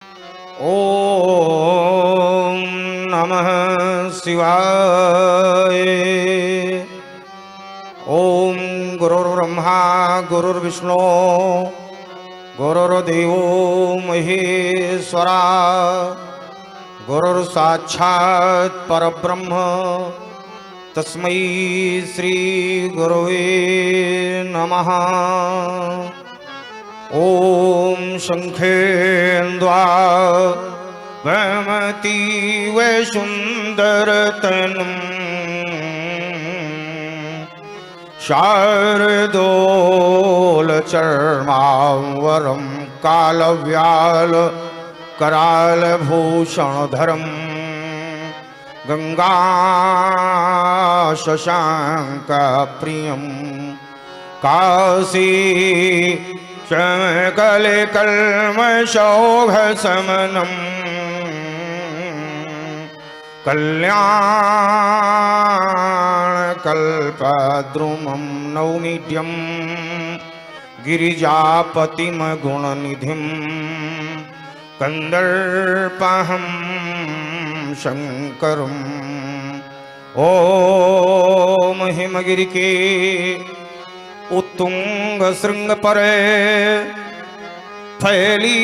ओम नमः शिवाय। ओम गुरुर्ब्रह्मा गुरुर्विष्णु गुरुर्देवो महेश्वरा गुरुर्साक्षात् परब्रह्म तस्मै श्री गुरुवे नमः। ओम शंखेन्द्वा वमती वसुंदरतनुं शारदोलचर्मावरं कालव्याल करालभूषणधरं गंगा शशांकप्रियं काशी कलकल्मषौघशमनं कल्याणकल्पद्रुमं नौमीड्यं गिरिजापतिं गुणनिधिं कंदर्पहं शंकरम्। ओम हिमगिरि के उत्तुंग श्रृंग परे फैली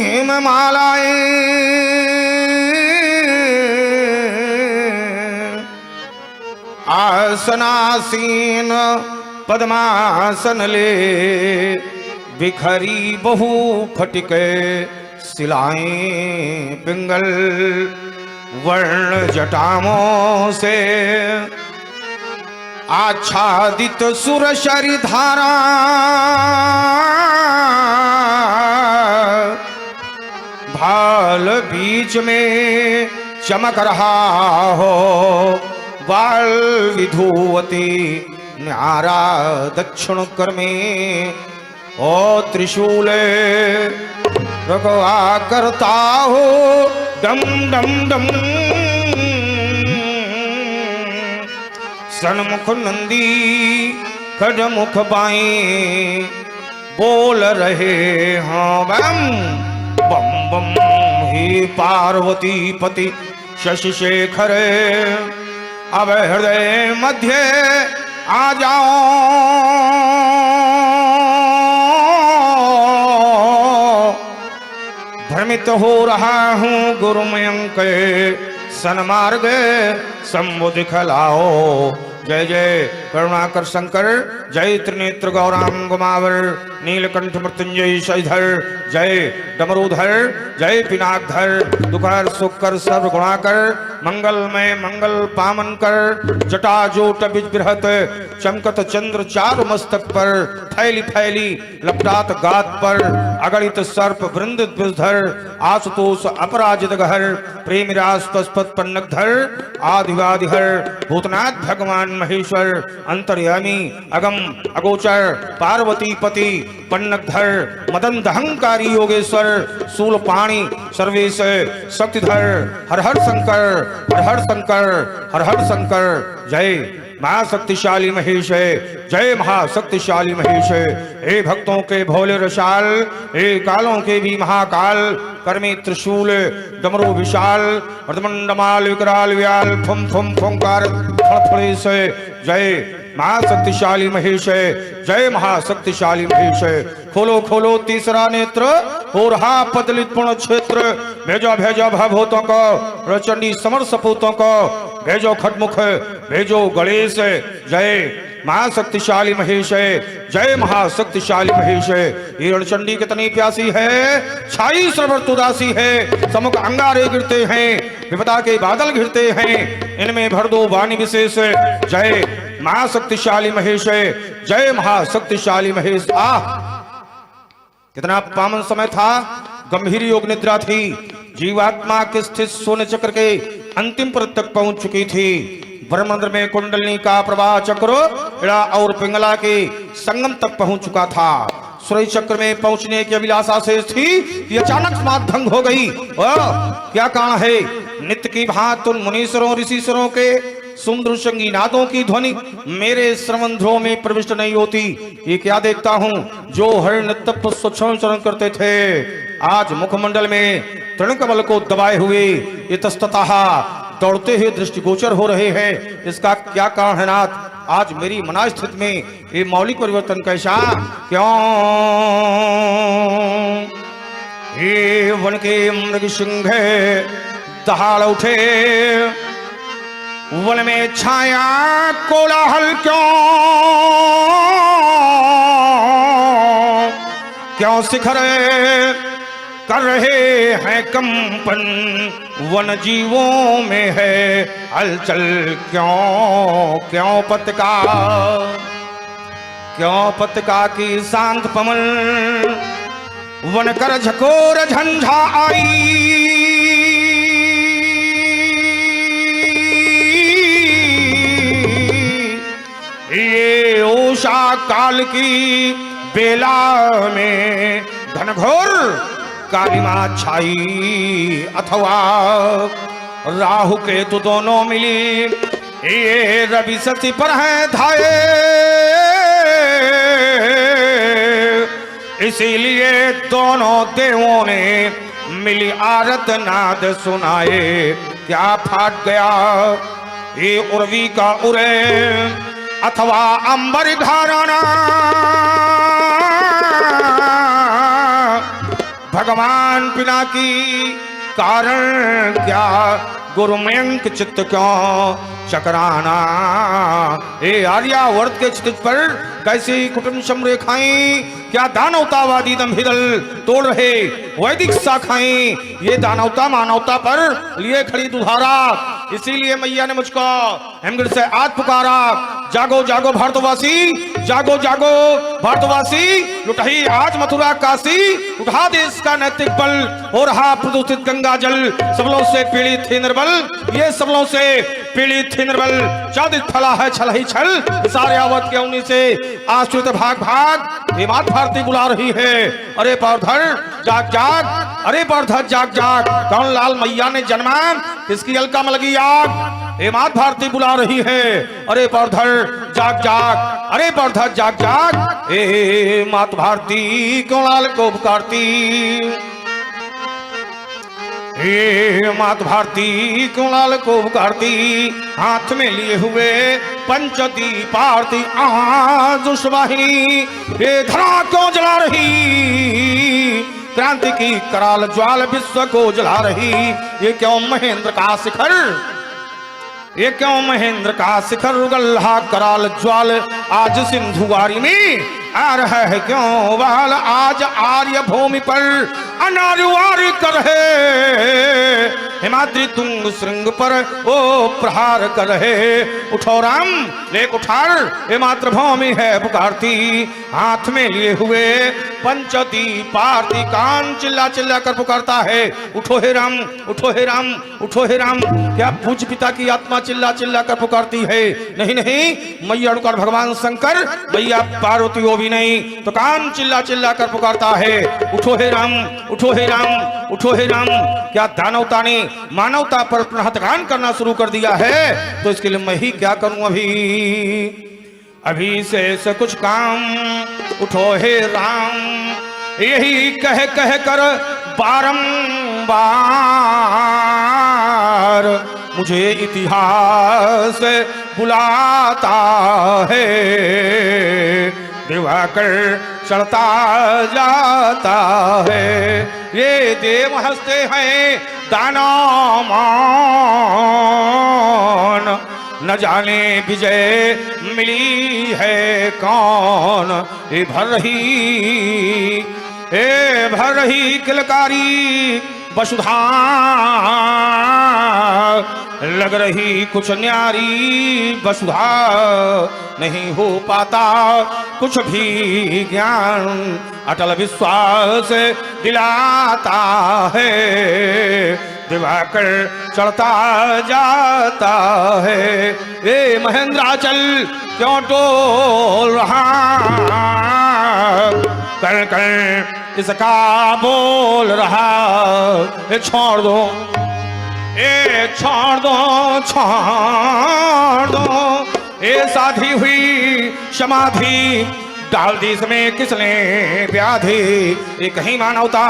हिममालाएं आसनासीन पद्मासन ले बिखरी बहु फटिके सिलाएं पिंगल वर्ण जटाओं से आच्छादित सुरशरी धारा भाल बीच में चमक रहा हो बाल विधुवती न्यारा दक्षिण कर में ओ त्रिशूल रगवा करता हो डम डम डम। सन्मुख नंदी खडमुख बाएं बोल रहे हाँ बम बम बम। हे पार्वती पति शशि शेखर अब हृदय मध्य आ जाओ भ्रमित हो रहा हूँ गुरुमयंक सन्मार्ग संबुध खलाओ। जय जय करुणाकर शंकर जय त्रिनेत्र गौरांग गुमावर नीलकंठ मृत्युंजय शैधर जय डमरूधर जय पिनाकधर दुखहर सुखकर सर्व गुणाकर मंगलमय मंगल पामन कर जटाजूट बिजबृहत चमकत चंद्र चारु मस्तक पर फैली फैली लपटात गात पर अगणित सर्प वृंद द्विधर आशुतोष अपराजित गहर प्रेमिरास्पद पन्नकधर आदिवादिहर भूतनाथ भगवान महेश्वर अंतर्यामी अगम अगोचर पार्वती पति पन्नकधर मदन दहंकारी योगेश्वर शूलपाणी सर्वेश शक्तिधर हर हर शंकर हर हर शंकर हर हर शंकर। जय महाशक्तिशाली महेश है जय महाशक्तिशाली महेश है। हे भक्तों के भोले रसाल हे कालों के भी महाकाल कर्मे त्रिशूल डमरू विशाल अर्धमंडमाल विकराल व्याल फुम फुम फुंकार फड़फड़े से जय महाशक्तिशाली महेश है जय महाशक्तिशाली महेश है। खोलो खोलो तीसरा नेत्र हो रहा पदलित पूर्ण क्षेत्र भेजो भेजो भवभूतों को प्रचंडी समर सपूतों को भेजो खटमुख भेजो गणेश जय महाशक्तिशाली महेश है जय महाशक्तिशाली महेश है। हिरणचंडी कितनी प्यासी है छाई सरवर उदासी है समुख अंगारे गिरते हैं विपदा के बादल घिरते हैं इनमें भर दो वाणी विशेष जय महाशक्तिशाली महेश है जय महाशक्तिशाली महेश। कितना पावन समय था गंभीर योग निद्रा थी जीवात्मा के स्थित सोने चक्र के अंतिम परत तक पहुंच चुकी थी। ब्रह्मांड में कुंडलिनी का प्रवाह चक्र इड़ा और पिंगला के संगम तक पहुंच चुका था। सूर्य चक्र में पहुंचने की अभिलाषा से थी कि अचानक समाध भंग हो गई। क्या कारण है नित्य की भांति उन मुनीश्वरों ऋषिश्वरों के सुंदर संगीनादों की ध्वनि मेरे श्रवणध्रुव में प्रविष्ट नहीं होती। ये क्या देखता हूँ, जो हर नित्य पुष्पोच्चारण चरण करते थे आज मुखमंडल में तृणकमल को दबाए हुए इतस्ततः दौड़ते हुए दृष्टिगोचर हो रहे हैं। इसका क्या कारण है नाथ? आज मेरी मना स्थिति में ये मौलिक परिवर्तन कैसा? क्यों ये वन के मृग सिंह दहाड़ उठे, वन में छाया कोलाहल क्यों? क्यों शिखर कर रहे हैं कंपन, वन जीवों में है हलचल क्यों? क्यों पतिका की शांत पवन, वन कर झकोर झंझा आई। ये उषा काल की बेला में घनघोर कालिमा छाई, अथवा राहु केतु दोनों मिली, ये रवि सती पर है धाये। इसीलिए दोनों देवों ने मिली आरत नाद सुनाए। क्या फाट गया ये उर्वी का उरे, अथवा अंबर धारणा, भगवान पिना की कारण क्या? गुरुमयंक चित्त क्यों चकराना? ए आर्यावर्त के चित्त पर कैसी कुटुंब रेखाएं, क्या दानवतावादी दंभिदल तोड़ रहे वैदिक शाखाएं, ये दानवता मानवता पर लिए खड़ी दुधारा। इसीलिए मैया ने मुझको हेमगढ़ से आज पुकारा, जागो जागो भारतवासी, जागो जागो भारतवासी, लुटाई आज मथुरा काशी, उठा देश का नैतिक बल, हो रहा प्रदूषित गंगा जल, सबलों से पीड़ित थे निर्बल, ये सबलों से पीड़ित थे निर्बल, चादित फला है छल ही छल, सारे आवत के उन्हीं से आश्रित भाग भाग, ये मात भारती बुला रही है। अरे पावधर जाग जाग, अरे पावधर जाग जाग, कौन लाल मैया ने जन्मा, किसकी अलका में लगी आग? ये मात भारती बुला रही है। अरे पावधर जाग जाग, अरे पावधर जाग जाग, ए मात भारती क्यों लाल को पुकारती? हे मात भारती क्यों लाल को पुकारती? हाथ में लिए हुए पंचदीप आरती आज उस वाहिनी, ये धरा क्यों जला रही? क्रांति की कराल ज्वाल विश्व को जला रही। ये क्यों महेंद्र का शिखर, ये क्यों महेंद्र का शिखर उगल्हा कराल ज्वाल आज सिंधुवारी में आ रहा है क्यों? वाल आज आर्य भूमि पर अनार्यवार कर है, हिमाद्री तुंग श्रृंग पर ओ प्रहार कर है। उठो राम लेक उठार, ये मातृभूमि है पुकारती, हाथ में लिए हुए पंचदीप आरती, कान चिल्ला चिल्ला कर पुकारता है, उठो हे राम, उठो हे राम, उठो हे राम। क्या पूज्य पिता की आत्मा चिल्ला चिल्ला कर पुकारती है? नहीं नहीं, मैया अनुकार भगवान शंकर, मैया पार्वती वो भी नहीं, तो कान चिल्ला चिल्ला कर पुकारता है, उठो हे राम, उठो हे राम, उठो हे राम। क्या दानवता ने मानवता पर हत्याकांड करना शुरू कर दिया है? तो इसके लिए मैं ही क्या करूं? अभी से कुछ काम, उठो हे राम, यही कह कह कर बारंबार मुझे इतिहास बुलाता है, दिवाकर चढ़ता जाता है। ये देव हंसते हैं दानव मान, न जाने विजय मिली है कौन? ये भर रही किलकारी वसुधा, लग रही कुछ न्यारी वसुधा, नहीं हो पाता कुछ भी ज्ञान, अटल विश्वास दिलाता है, दिवाकर चढ़ता जाता है। ये महेंद्राचल क्यों डोल रहा, कर कर इसका बोल रहा, छोड़ दो ए छोड़ दो ए साधी हुई समाधि डाल दी इसमें किसने व्याधि ये कहीं मानवता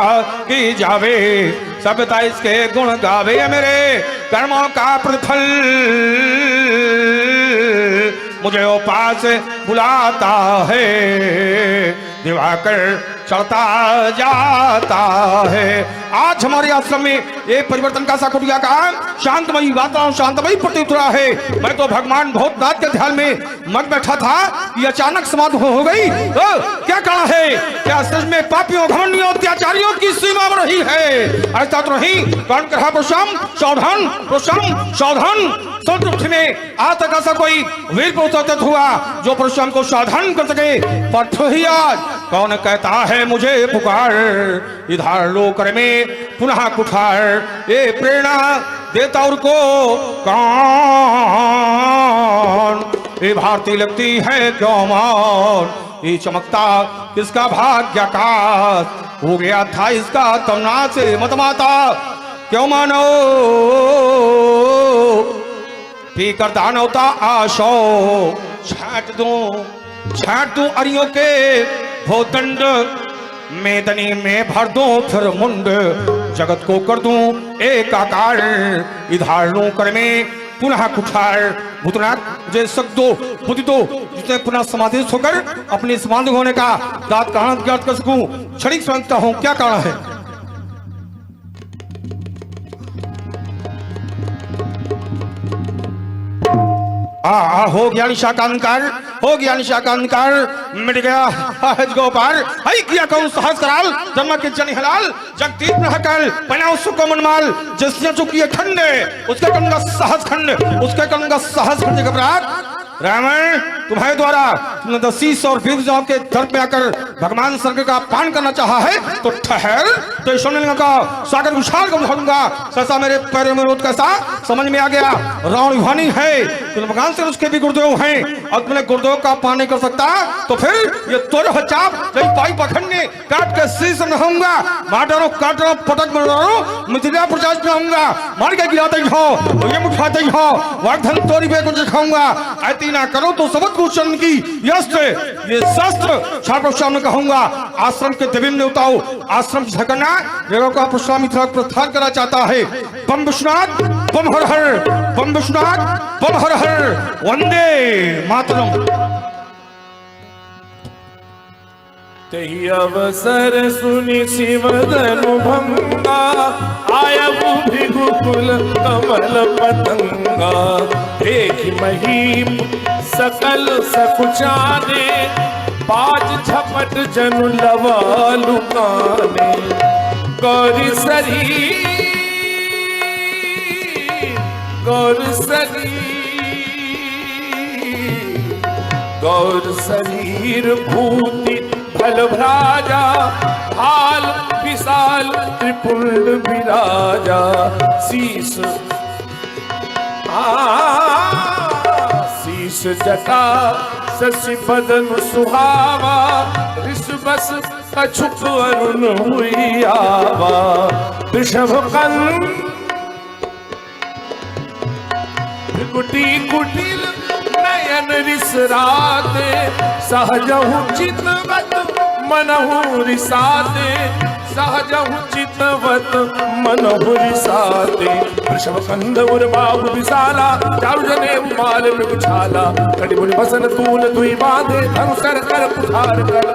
की जावे सभ्यता इसके गुण गावे मेरे कर्मों का प्रतिफल मुझे वो पास बुलाता है दिवाकर चढ़ता जाता है। आज हमारे आश्रम में ये परिवर्तन का साकुटिया का शांतमयी वातावरण शांतमयी प्रतीत हो रहा है। मैं तो भगवान भूतनाथ के ध्यान में मग बैठा था कि अचानक समाधि हो गई। क्या कारण है? क्या सच में पापियों घमंडियों अत्याचारियों की सीमा में रही है? ऐसा तो नहीं। कौन कहा प्रशम सावधान प्रशम सावधान संतुष्टि में आज तक ऐसा कोई वीर पुरुष हुआ जो परशुराम को सावधान कर सके। पर ही आज कौन कहता है मुझे पुकार इधर लोकर में पुनः कुठार ये प्रेरणा देता और को कौन ये भारती लगती है क्यों मौन ये चमकता किसका भाग्य का हो गया था इसका तमना से मत माता क्यों मानो पीकर दानवता आशो छाट दूं अरियों के भोदंड मेदनी में भर दूं फिर मुंड जगत को कर दूं एकाकार इधार लूं कर में पुनः कुठार भूतनाथ मुझे सक दो बुद्धि दो जिससे पुनः समाधि होकर अपनी समाधि होने का दात कारण ज्ञात कर सकूं। क्षणिक समझता हूं क्या कारण है। हो गया निशा का अंकार हो गया निशा का अंकार मिट गया हज गोपाल हई किया कौन साहस कराल जन्म के जनी हलाल जगदीप न हकल पनाव सुको मनमाल जिसने चुकी खंड उसके कंगा साहस खंड उसके कंगा साहस खंड घबराहट रावण तुम्हारे द्वारा तुमने 10 और 20 के दर पे आकर भगवान स्वर्ग का पान करना चाहा है तो ठहर तो सोने का सागर उछाल कर उठाऊंगा ससा मेरे पैरों में रोट कैसा समझ में आ गया। रावण विभानी है तुम भगवान से उसके भी गुरुदेव हैं और तुमने गुरुदेव का पान नहीं कर सकता तो फिर ये तोड़ हचाप कई पाई पखंडने काट के शीश में रहूंगा मारो काटो पटक में मारो मिथिला प्रचार में रहूंगा मार के गिराते ही हो ये उठाते ही हो वर्धन तोड़ी पे कुछ दिखाऊंगा ऐती ना करो तो सबक भूषण की यस्त्र ये शस्त्र छात्र कहूंगा आश्रम के देवी ने उताओ आश्रम से करना रेगों का पुष्पामी प्रस्थान करना चाहता है। बम विश्वनाथ बम हर हर बम विश्वनाथ बम हर हर वंदे मातरम। तही अवसर सुनि शिवधनु भंगा आया भृगुकुल कमल पतंगा देख महीम सकल सकुचाने बाज झपट जनु लवा लुकाने गौरी शरीर भूति फल भ्राजा हाल विशाल त्रिपुंड विराजा शीश जटा शशि बदन सुहावा ऋषभस कछुक अरुण हुई आवा वृषभ कंठ कुटी कुटिल नयन रिसराते सहजहु चितवत मनहु रिसाते सहजहु चितवत मनहु रिसाते वृषभ कंध उर बाहु विशाला चारु जने माल मृगछाला कटि मुनि बसन तूल दुई बांधे धनुष कर कुठार कर